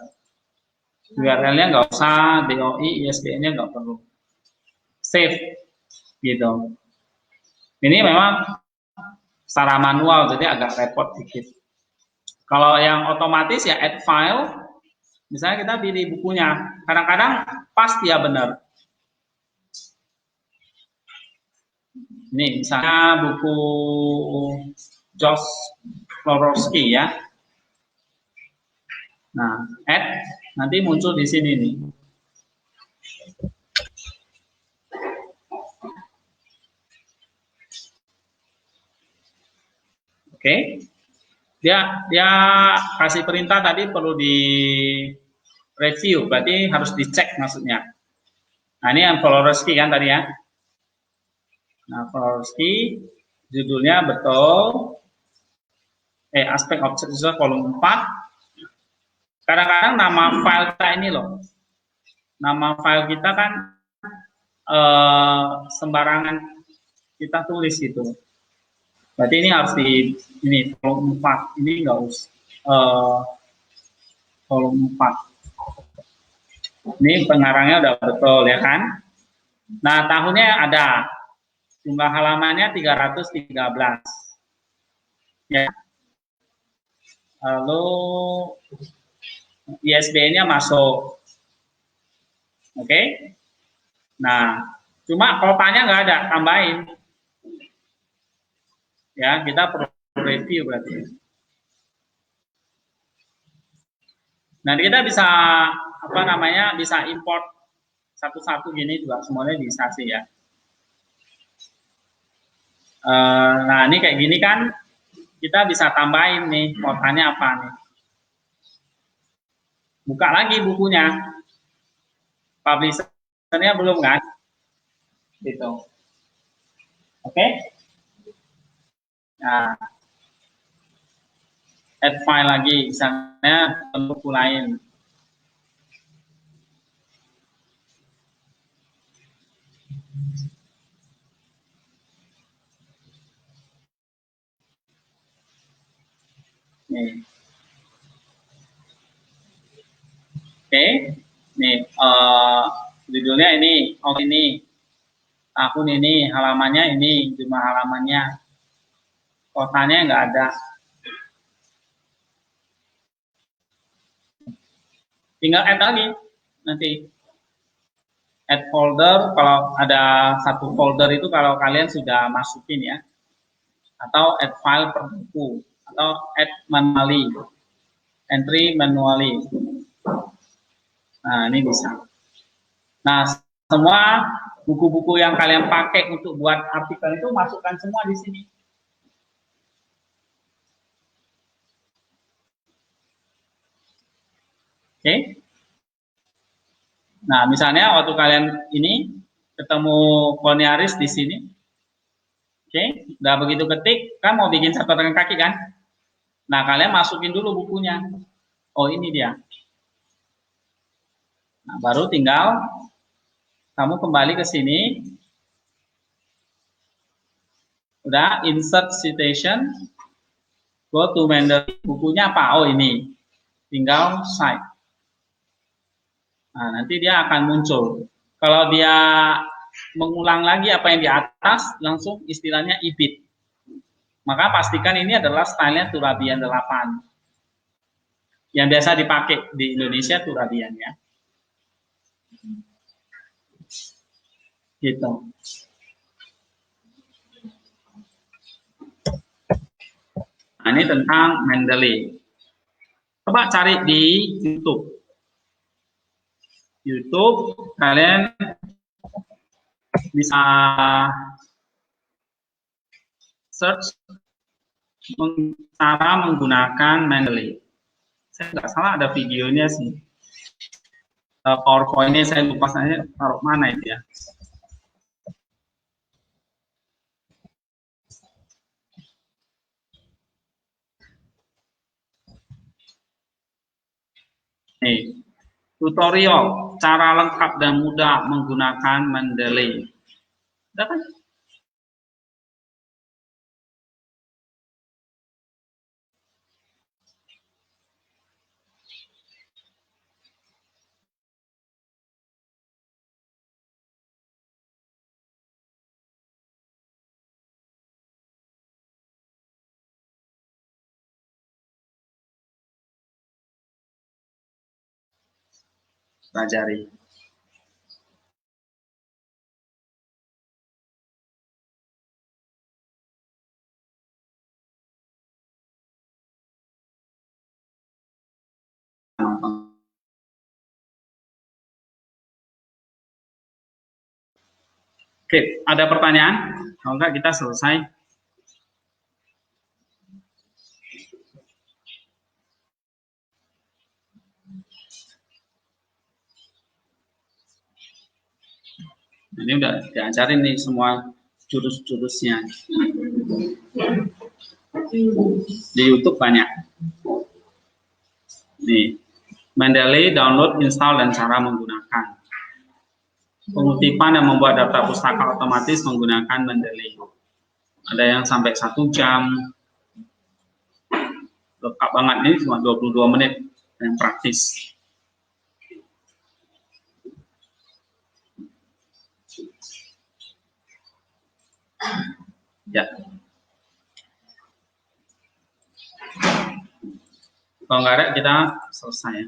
Speaker 1: URL-nya nggak usah, DOI, ISBN-nya nggak perlu. Save, gitu. Ini memang secara manual, jadi agak repot dikit. Kalau yang otomatis ya add file, misalnya kita pilih bukunya, kadang-kadang pas dia benar. Ini misalnya buku Josh Florowski ya. Nah, add, nanti muncul di sini nih. Oke. Dia kasih perintah tadi perlu di review, berarti harus dicek maksudnya. Nah, ini yang Florowski kan tadi ya. Nah, Florowski judulnya betul. Aspek object visual volume 4. Kadang-kadang nama file kita ini loh. Nama file kita kan sembarangan kita tulis gitu. Berarti ini harus di ini volume 4. Ini enggak usah volume 4. Ini pengarangnya udah betul ya kan? Nah, tahunnya ada. Jumlah halamannya 313. Ya. Lalu ISBN-nya masuk. Oke. Nah, cuma kotanya nggak ada, tambahin. Ya, kita perlu review berarti. Nanti kita bisa bisa import satu-satu gini juga semuanya bisa sih ya. Nah, ini kayak gini kan kita bisa tambahin nih kotanya apa nih. Buka lagi bukunya. Publisher-nya belum kan? Gitu. Oke? Nah, add file lagi, misalnya buku lain. Nih. Oke, nih judulnya ini, oh ini, akun ini, halamannya ini, jumlah halamannya, kotanya nggak ada. Tinggal add lagi, nanti add folder, kalau ada satu folder itu kalau kalian sudah masukin ya, atau add file per buku, atau add manually, entry manually. Nah, ini bisa. Nah, semua buku-buku yang kalian pakai untuk buat artikel itu masukkan semua di sini. Oke. Nah, misalnya waktu kalian ini ketemu koloniaris di sini. Oke, udah begitu ketik, kan mau bikin catatan kaki kan? Nah, kalian masukin dulu bukunya. Oh, ini dia. Nah, baru tinggal kamu kembali ke sini. Udah, insert citation. Go to Mendeley. Bukunya apa? Oh, ini. Tinggal cite. Nah, nanti dia akan muncul. Kalau dia mengulang lagi apa yang di atas, langsung istilahnya ibit. Maka pastikan ini adalah stylenya Turabian 8. Yang biasa dipakai di Indonesia Turabian ya. Gitu. Nah, ini tentang Mendeley. Coba cari di YouTube. YouTube kalian bisa search cara menggunakan Mendeley. Saya nggak salah ada videonya sih. PowerPoint-nya saya lupa saya taruh mana itu ya. Nih, tutorial cara lengkap dan mudah menggunakan Mendeley. Udah kan? Pelajari. Oke, ada pertanyaan? Kalau enggak kita selesai. Ini udah diajarin nih semua jurus-jurusnya. Di YouTube banyak. Nih, Mendeley, download, install, dan cara menggunakan. Pengutipan dan membuat daftar pustaka otomatis menggunakan Mendeley. Ada yang sampai 1 jam. Lengkap banget, ini cuma 22 menit yang praktis. Ya. Kalau nggak ada, kita selesai ya.